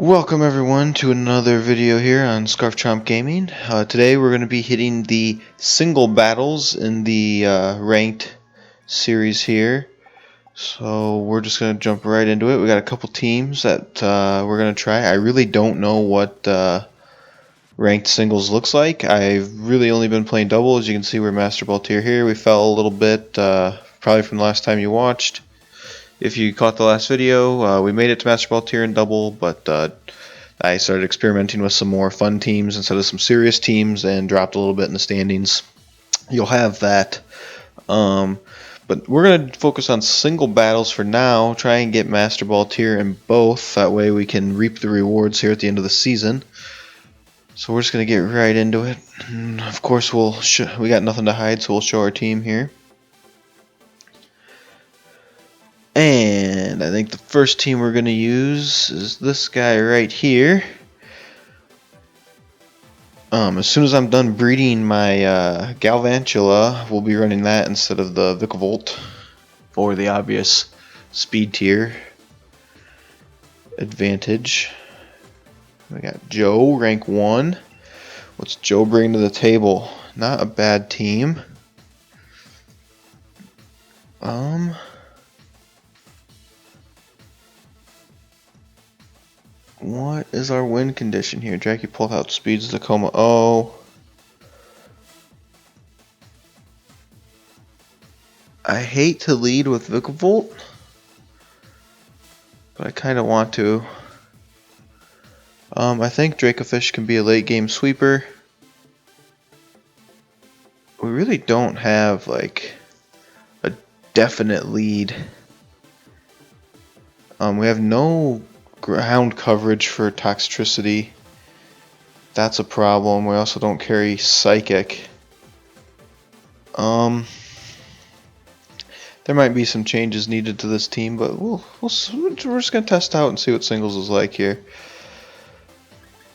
Welcome everyone to another video here on Scarf Chomp Gaming. Today we're going to be hitting the single battles in the ranked series here. So we're just going to jump right into it. We got a couple teams that we're going to try. I really don't know what ranked singles looks like. I've really only been playing double. As you can see, we're Master Ball tier here. We fell a little bit probably from the last time you watched. If you caught the last video, we made it to Master Ball tier in double, but I started experimenting with some more fun teams instead of some serious teams and dropped a little bit in the standings. You'll have that. But we're going to focus on single battles for now, try and get Master Ball tier in both. That way we can reap the rewards here at the end of the season. So we're just going to get right into it. And of course, we got nothing to hide, so we'll show our team here. And I think the first team we're going to use is this guy right here. As soon as I'm done breeding my Galvantula, we'll be running that instead of the Vikavolt for the obvious speed tier advantage. We got Joe, rank 1. What's Joe bring to the table? Not a bad team. What is our win condition here? Dracupult outspeeds the Coma. Oh. I hate to lead with Vikavolt, but I kind of want to. I think Dracofish can be a late game sweeper. We really don't have like a definite lead. We have no ground coverage for Toxtricity. That's a problem. We also don't carry Psychic. There might be some changes needed to this team, but we're just gonna test out and see what singles is like here.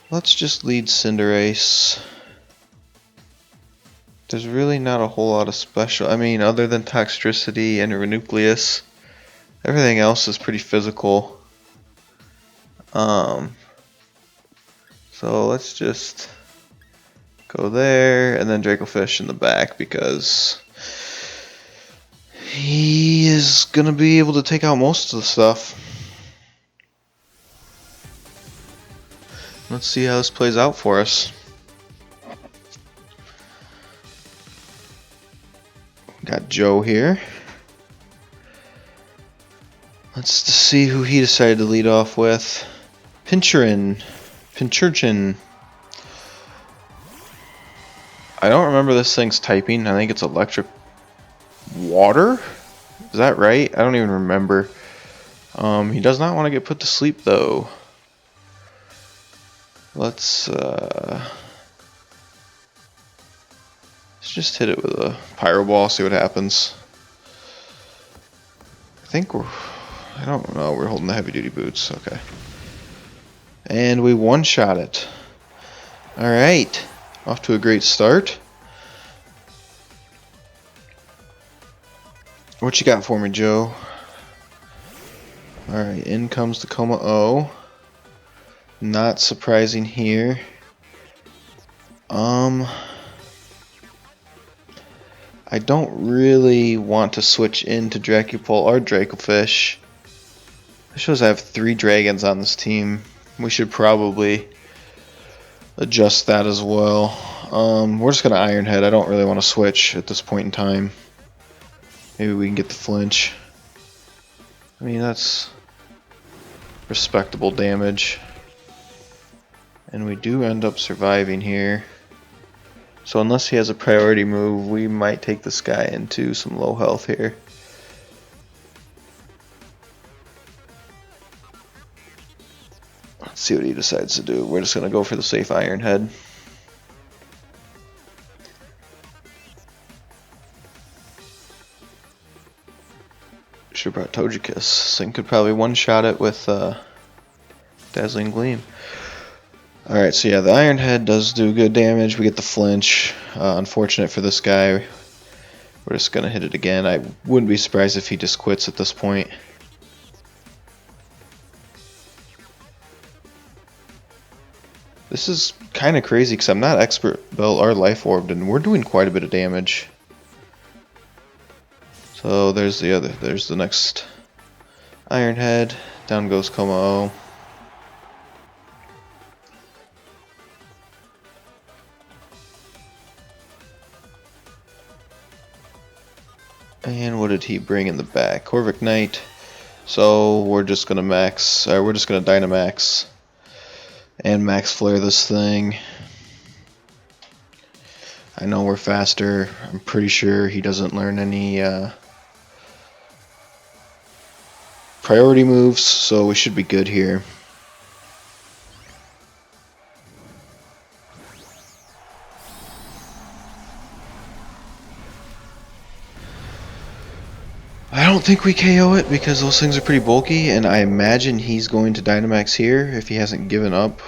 Let's just lead Cinderace. There's really not a whole lot of special. I mean, other than Toxtricity and Renucleus, everything else is pretty physical. So let's just go there and then Dracofish in the back because he is gonna be able to take out most of the stuff. Let's see how this plays out for us. Got Joe here. Let's see who he decided to lead off with. Pincurchin. I don't remember this thing's typing. I think it's electric water? Is that right? I don't even remember. He does not want to get put to sleep though. Let's just hit it with a Pyro Ball, see what happens. I don't know, we're holding the heavy duty boots, okay. And we one-shot it. Alright, off to a great start. What you got for me, Joe? Alright, in comes the Coma O. Not surprising here. I don't really want to switch into Dracupult or Dracofish. This shows I have 3 dragons on this team. We should probably adjust that as well. We're just going to Iron Head. I don't really want to switch at this point in time. Maybe we can get the flinch. I mean, that's respectable damage. And we do end up surviving here. So unless he has a priority move, we might take this guy into some low health here. Let's see what he decides to do. We're just going to go for the safe Iron Head. Should have brought Togekiss. This thing could probably one-shot it with Dazzling Gleam. Alright, so yeah, the Iron Head does do good damage. We get the flinch. Unfortunate for this guy. We're just going to hit it again. I wouldn't be surprised if he just quits at this point. This is kind of crazy because I'm not expert built or life orbed, and we're doing quite a bit of damage. So there's the next Iron Head. Down goes Como. And what did he bring in the back? Corvic Knight. So we're just gonna Dynamax and Max Flare this thing. I know we're faster. I'm pretty sure he doesn't learn any priority moves, so we should be good here. I don't think we KO it because those things are pretty bulky, and I imagine he's going to Dynamax here if he hasn't given up.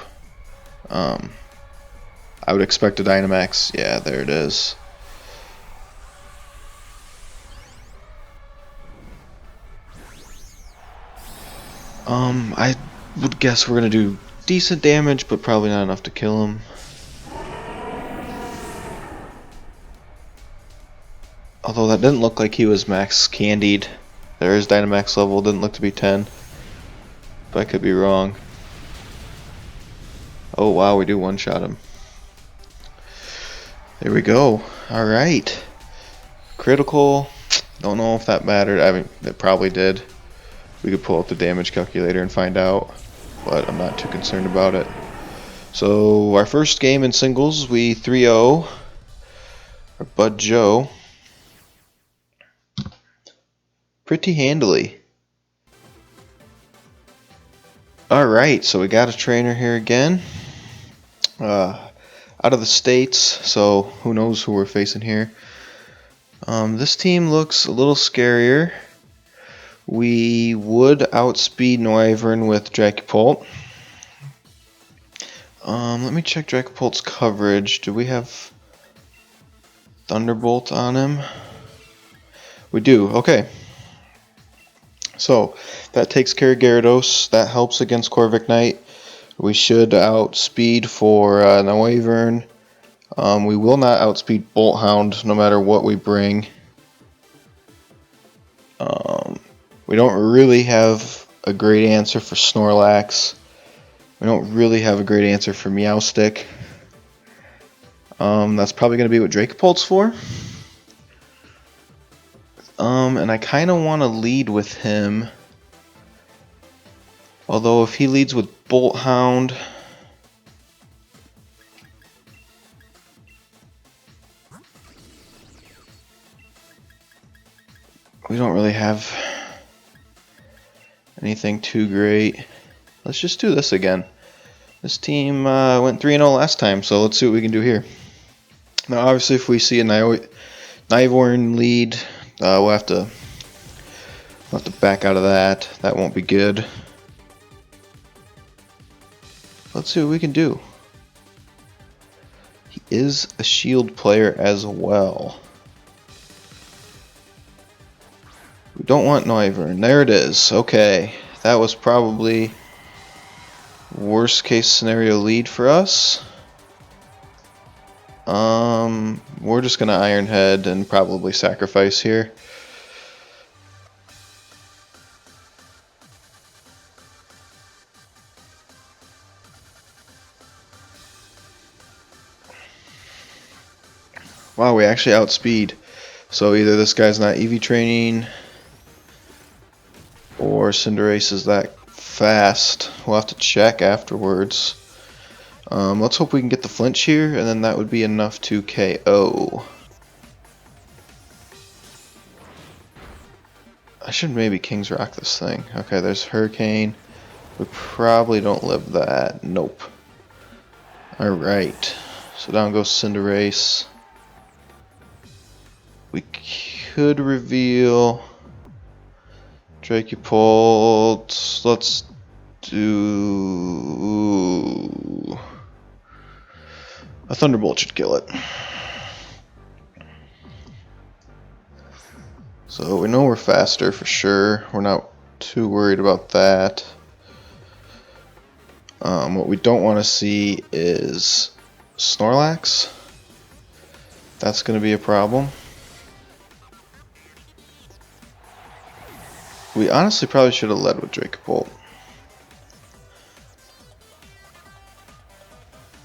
I would expect a Dynamax. Yeah, there it is. I would guess we're gonna do decent damage, but probably not enough to kill him. Although that didn't look like he was max candied. There is Dynamax level, didn't look to be 10. But I could be wrong. Oh wow, we do one-shot him. There we go. Alright. Critical. Don't know if that mattered. I mean, it probably did. We could pull up the damage calculator and find out. But I'm not too concerned about it. So, our first game in singles, we 3-0 our Bud Joe. Pretty handily. Alright, so we got a trainer here again. Out of the States, so who knows who we're facing here. This team looks a little scarier. We would outspeed Noivern with Dracupult. Let me check Dracupult's coverage. Do we have Thunderbolt on him? We do, okay. So, that takes care of Gyarados. That helps against Corvic Knight. We should outspeed for Noivern. We will not outspeed Bolt Hound no matter what we bring. We don't really have a great answer for Snorlax. We don't really have a great answer for Meowstic. That's probably going to be what Dracupult's for. And I kind of want to lead with him. Although if he leads with Bolt Hound, we don't really have anything too great. Let's just do this again. This team went 3-0 last time, so let's see what we can do here. Now, obviously, if we see a Noivern lead, we'll have to back out of that. That won't be good. Let's see what we can do. He is a shield player as well. We don't want Noivern. There it is. Okay. That was probably worst case scenario lead for us. We're just gonna Iron Head and probably sacrifice here. Wow, we actually outspeed. So either this guy's not EV training or Cinderace is that fast. We'll have to check afterwards. Let's hope we can get the flinch here, and then that would be enough to KO. I should maybe King's Rock this thing. Okay, there's Hurricane. We probably don't live that. Nope. Alright. So down goes Cinderace. We could reveal Dracupult. Let's do a Thunderbolt should kill it. So we know we're faster for sure. We're not too worried about that. What we don't want to see is Snorlax. That's going to be a problem. We honestly probably should have led with Dracopult.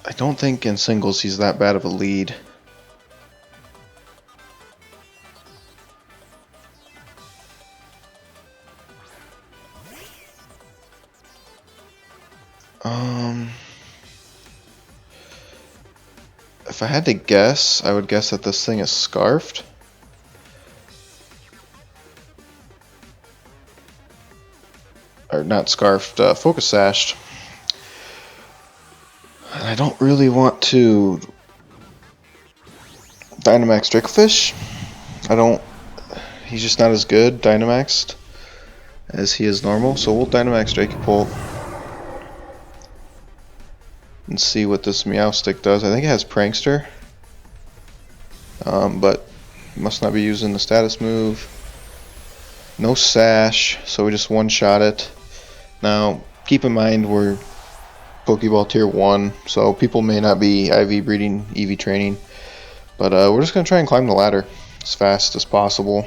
I don't think in singles he's that bad of a lead. If I had to guess, I would guess that this thing is Scarfed. Or not Scarfed, Focus Sashed. And I don't really want to Dynamax Dracofish. He's just not as good Dynamaxed as he is normal, so we'll Dynamax Dracopult and see what this Meowstic does. I think it has Prankster, but must not be using the status move. No Sash, so we just one-shot it. Now, keep in mind we're Pokeball Tier 1, so people may not be IV breeding, EV training, but we're just going to try and climb the ladder as fast as possible.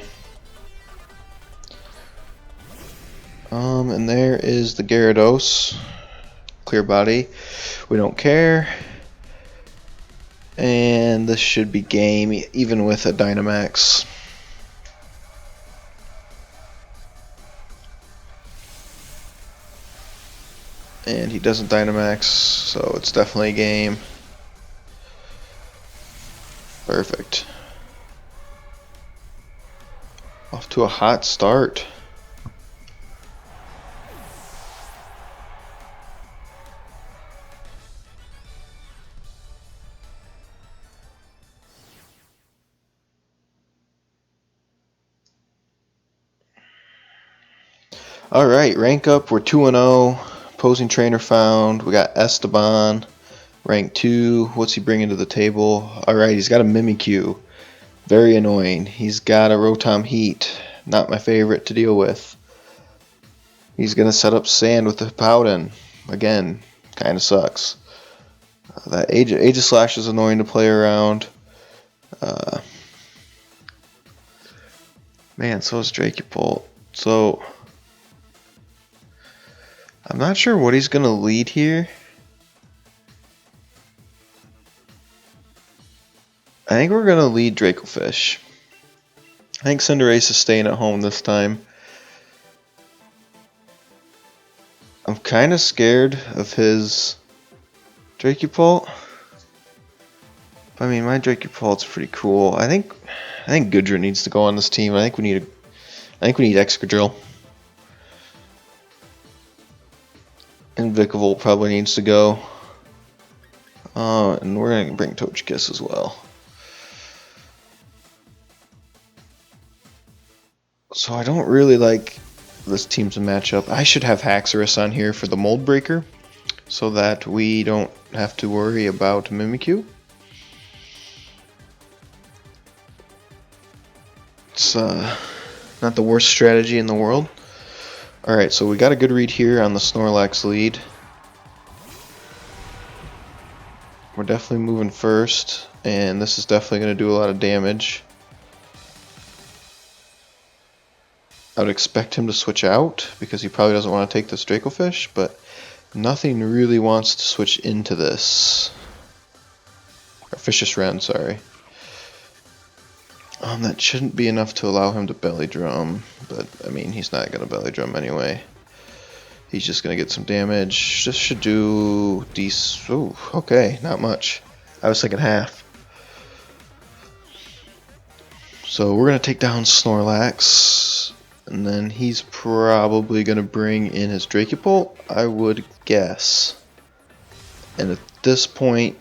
And there is the Gyarados. Clear body. We don't care. And this should be game, even with a Dynamax. And he doesn't Dynamax, so it's definitely a game. Perfect. Off to a hot start. Alright, rank up, we're 2-0. Opposing trainer found. We got Esteban, rank 2. What's he bringing to the table? Alright, he's got a Mimikyu. Very annoying. He's got a Rotom Heat. Not my favorite to deal with. He's going to set up Sand with the Powden. Again, kind of sucks. That Aegislash is annoying to play around. Man, so is Dracopult. So I'm not sure what he's going to lead here. I think we're going to lead Dracofish. I think Cinderace is staying at home this time. I'm kind of scared of his Dracopult. I mean, my Dracopult's pretty cool. I think Goodra needs to go on this team. I think we need Excadrill. And Vikavolt probably needs to go. And we're going to bring Togekiss as well. So I don't really like this team to match up. I should have Haxorus on here for the Mold Breaker, so that we don't have to worry about Mimikyu. It's not the worst strategy in the world. Alright, so we got a good read here on the Snorlax lead. We're definitely moving first, and this is definitely going to do a lot of damage. I would expect him to switch out, because he probably doesn't want to take this Dracofish, but nothing really wants to switch into this. Or Fishious Wren, sorry. That shouldn't be enough to allow him to Belly Drum, but I mean, he's not going to Belly Drum anyway. He's just going to get some damage. This should do decent. Ooh, okay, not much. I was thinking half. So we're going to take down Snorlax, and then he's probably going to bring in his Dracopult, I would guess. And at this point,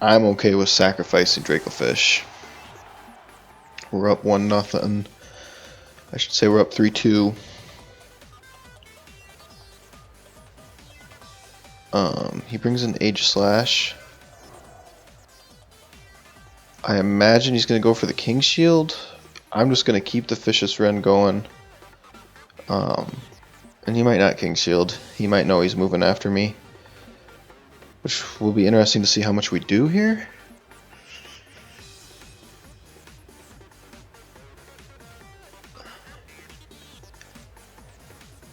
I'm okay with sacrificing Dracofish. We're up 1-0. I should say we're up 3-2. He brings in Aegislash. I imagine he's going to go for the King Shield. I'm just going to keep the Fishious Wren going. And he might not King Shield. He might know he's moving after me. which will be interesting to see how much we do here.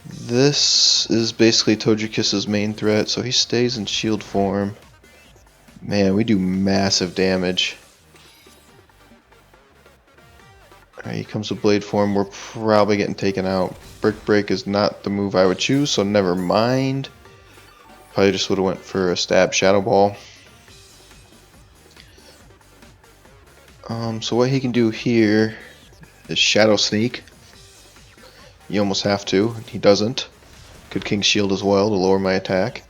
This is basically Togekiss' main threat, so he stays in shield form. Man, we do massive damage. Alright, he comes with blade form. We're probably getting taken out. Brick Break is not the move I would choose, so never mind. Probably just would have went for a stab Shadow Ball. So what he can do here is Shadow Sneak. You almost have to. He doesn't. Could King Shield as well to lower my attack.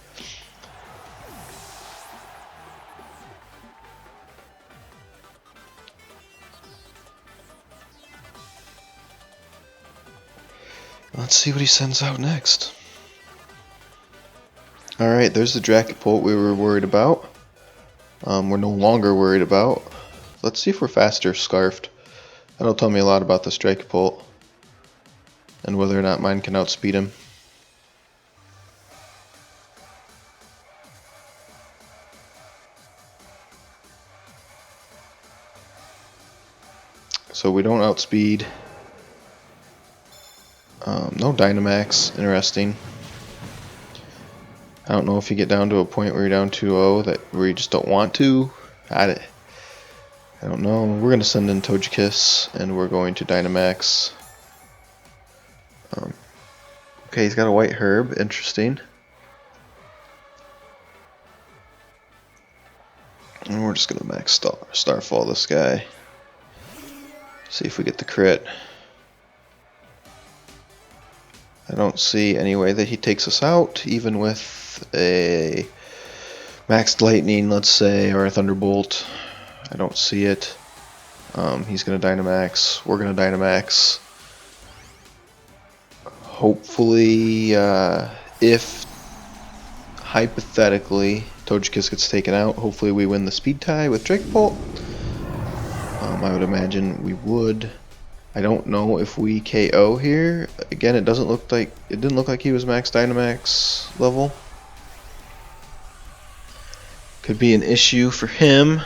Let's see what he sends out next. Alright, there's the Dracopult we were worried about. We're no longer worried about. Let's see if we're faster Scarfed. That'll tell me a lot about this Dracopult and whether or not mine can outspeed him. So we don't outspeed. No Dynamax, interesting. I don't know if you get down to a point where you're down 2-0 where you just don't want to. I don't know. We're going to send in Togekiss and we're going to Dynamax. Okay, he's got a White Herb, interesting. And we're just going to max Starfall this guy. See if we get the crit. I don't see any way that he takes us out, even with a maxed lightning, let's say, or a thunderbolt. I don't see it. He's gonna Dynamax. We're gonna Dynamax. Hopefully, if hypothetically Togekiss gets taken out, hopefully we win the speed tie with Dracopult. I would imagine we would. I don't know if we KO here. Again, it didn't look like he was max Dynamax level. Could be an issue for him.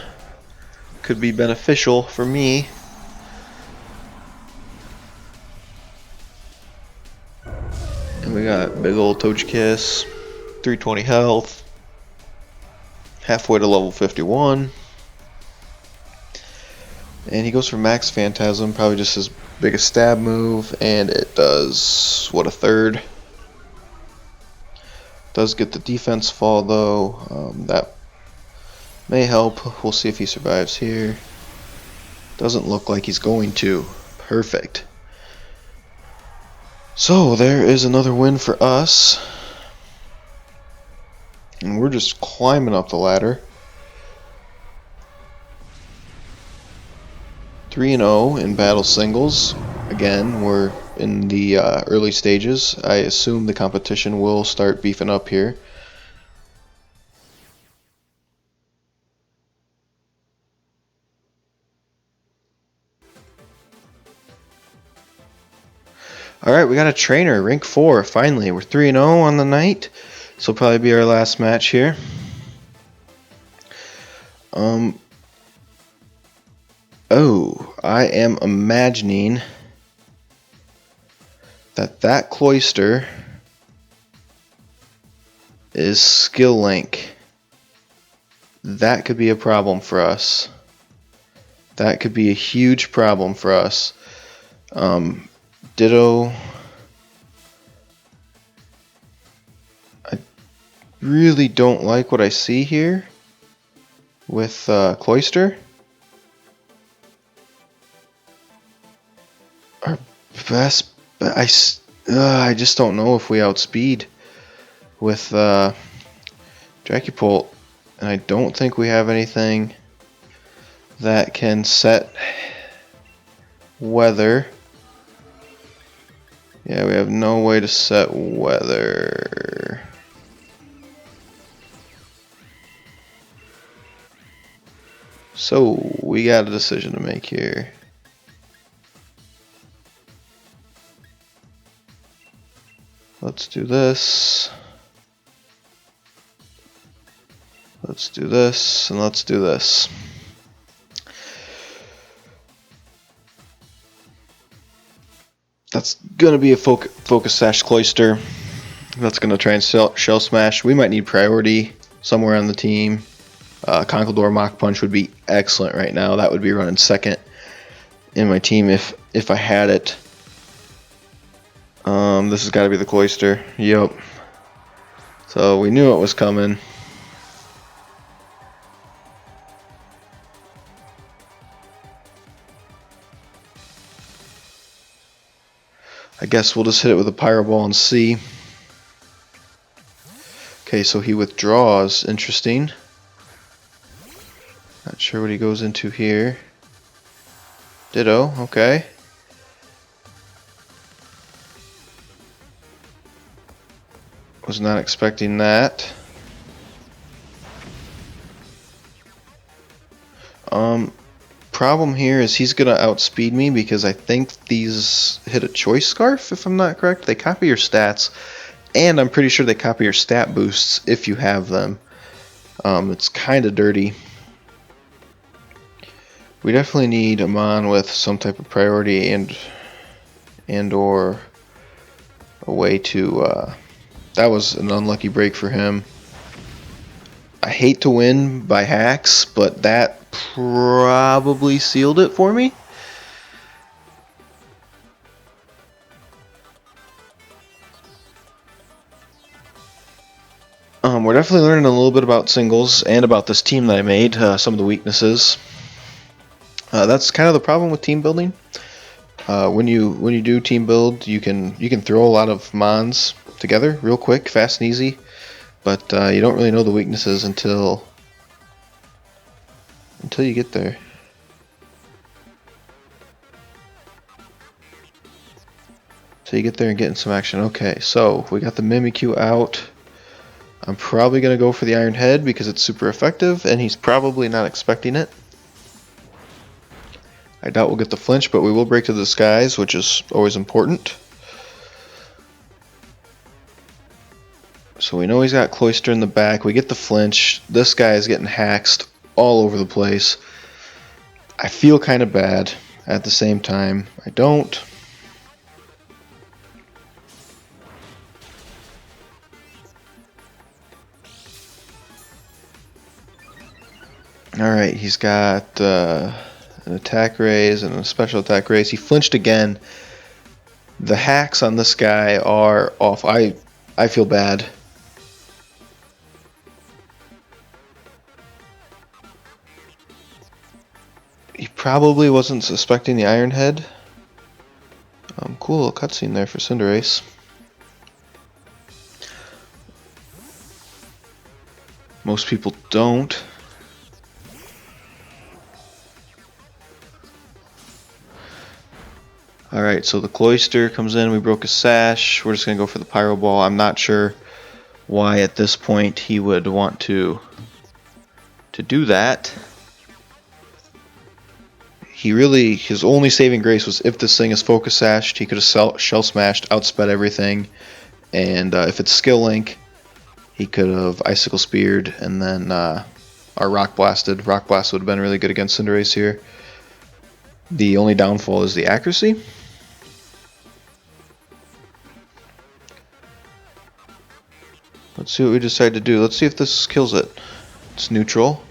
Could be beneficial for me. And we got big old Togekiss, 320 health, halfway to level 51. And he goes for Max Phantasm, probably just his biggest stab move, and it does, what, a third? Does get the defense fall though, that may help. We'll see if he survives here. Doesn't look like he's going to. Perfect. So there is another win for us. And we're just climbing up the ladder. 3-0 in battle singles. Again, we're in the early stages. I assume the competition will start beefing up here. Alright, we got a trainer, rank 4, finally. We're 3-0 on the night. This will probably be our last match here. Oh, I am imagining that Cloyster is Skill Link. That could be a problem for us. That could be a huge problem for us. Ditto. I really don't like what I see here with Cloyster. Our best, I just don't know if we outspeed with Dracopult, and I don't think we have anything that can set weather. Yeah, we have no way to set weather. So we got a decision to make here. Let's do this. Let's do this, and let's do this. That's going to be a Focus Sash Cloyster. That's going to try and Shell Smash. We might need priority somewhere on the team. Conkeldurr Mach Punch would be excellent right now. That would be running second in my team if I had it. This has got to be the Cloyster. Yep. So we knew it was coming. I guess we'll just hit it with a Pyro Ball and see. Okay, so he withdraws. Interesting. Not sure what he goes into here. Ditto, okay. Was not expecting that. Problem here is he's gonna outspeed me because I think these hit a Choice Scarf, if I'm not correct. They copy your stats, and I'm pretty sure they copy your stat boosts if you have them. It's kind of dirty. We definitely need a Mon with some type of priority and or a way to. That was an unlucky break for him. I hate to win by hacks, but that probably sealed it for me. We're definitely learning a little bit about singles and about this team that I made, some of the weaknesses. That's kind of the problem with team building. When you do team build, you can throw a lot of mons together real quick, fast and easy, but you don't really know the weaknesses until you get there. So you get there and get in some action. Okay, so we got the Mimikyu out. I'm probably going to go for the Iron Head because it's super effective, and he's probably not expecting it. I doubt we'll get the flinch, but we will break to the skies, which is always important. So we know he's got Cloyster in the back. We get the flinch. This guy is getting haxed all over the place. I feel kind of bad at the same time. I don't. Alright, he's got an attack raise and a special attack raise. He flinched again. The hacks on this guy are off. I feel bad. He probably wasn't suspecting the Iron Head. Cool little cutscene there for Cinderace. Most people don't. Alright, so the Cloyster comes in, we broke a Sash, we're just going to go for the Pyro Ball. I'm not sure why at this point he would want to do that. His only saving grace was if this thing is Focus Sashed, he could have Shell Smashed, outsped everything, and if it's Skill Link, he could have Icicle Speared, and then our Rock Blasted. Rock Blast would have been really good against Cinderace here. The only downfall is the accuracy. Let's see what we decide to do. Let's see if this kills it. It's neutral.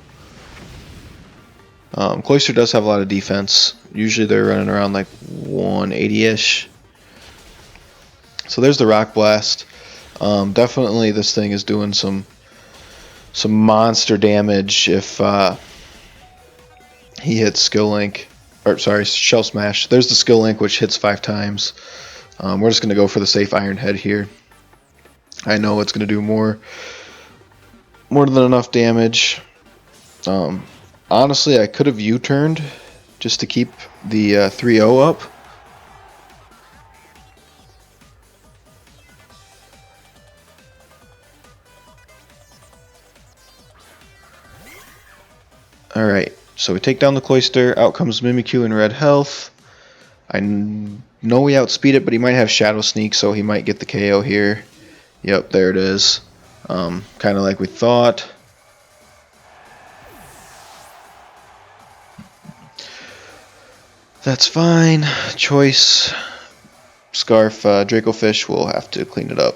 Cloyster does have a lot of defense. Usually they're running around like 180-ish. So there's the Rock Blast. Definitely this thing is doing some monster damage if he hits Skill Link. Or sorry, Shell Smash. There's the Skill Link, which hits 5 times. We're just going to go for the safe Iron Head here. I know it's going to do more than enough damage. Honestly, I could have U-turned just to keep the 3-0 up. Alright, so we take down the Cloyster. Out comes Mimikyu in red health. I know we outspeed it, but he might have Shadow Sneak, so he might get the KO here. Yep, there it is. Kind of like we thought. That's fine. Choice. Scarf, Dracofish will have to clean it up.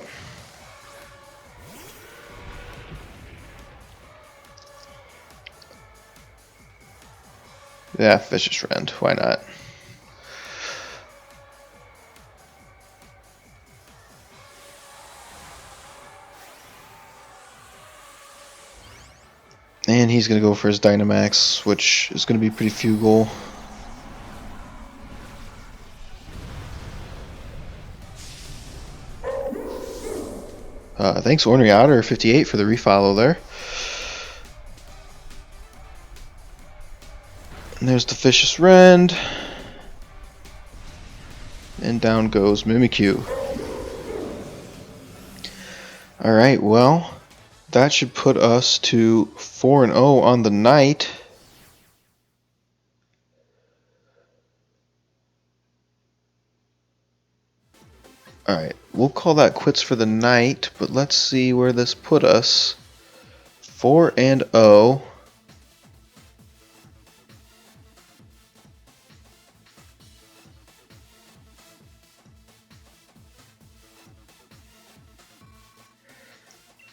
Yeah, Vicious Rend. Why not? And he's going to go for his Dynamax, which is going to be pretty fugal. Thanks, Ornery Otter 58 for the refollow there. And there's the Vicious Rend. And down goes Mimikyu. Alright, well, that should put us to 4-0 on the night. Alright, we'll call that quits for the night, but let's see where this put us. 4-0.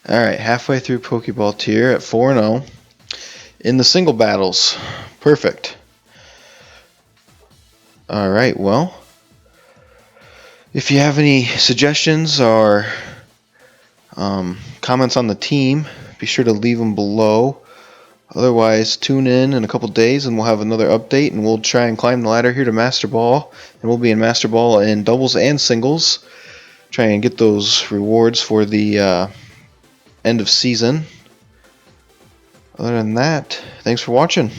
Alright, halfway through Pokeball tier at 4-0. In the single battles. Perfect. Alright, well, if you have any suggestions or comments on the team, be sure to leave them below. Otherwise, tune in a couple days and we'll have another update, and we'll try and climb the ladder here to Master Ball. And we'll be in Master Ball in doubles and singles. Try and get those rewards for the end of season. Other than that, thanks for watching.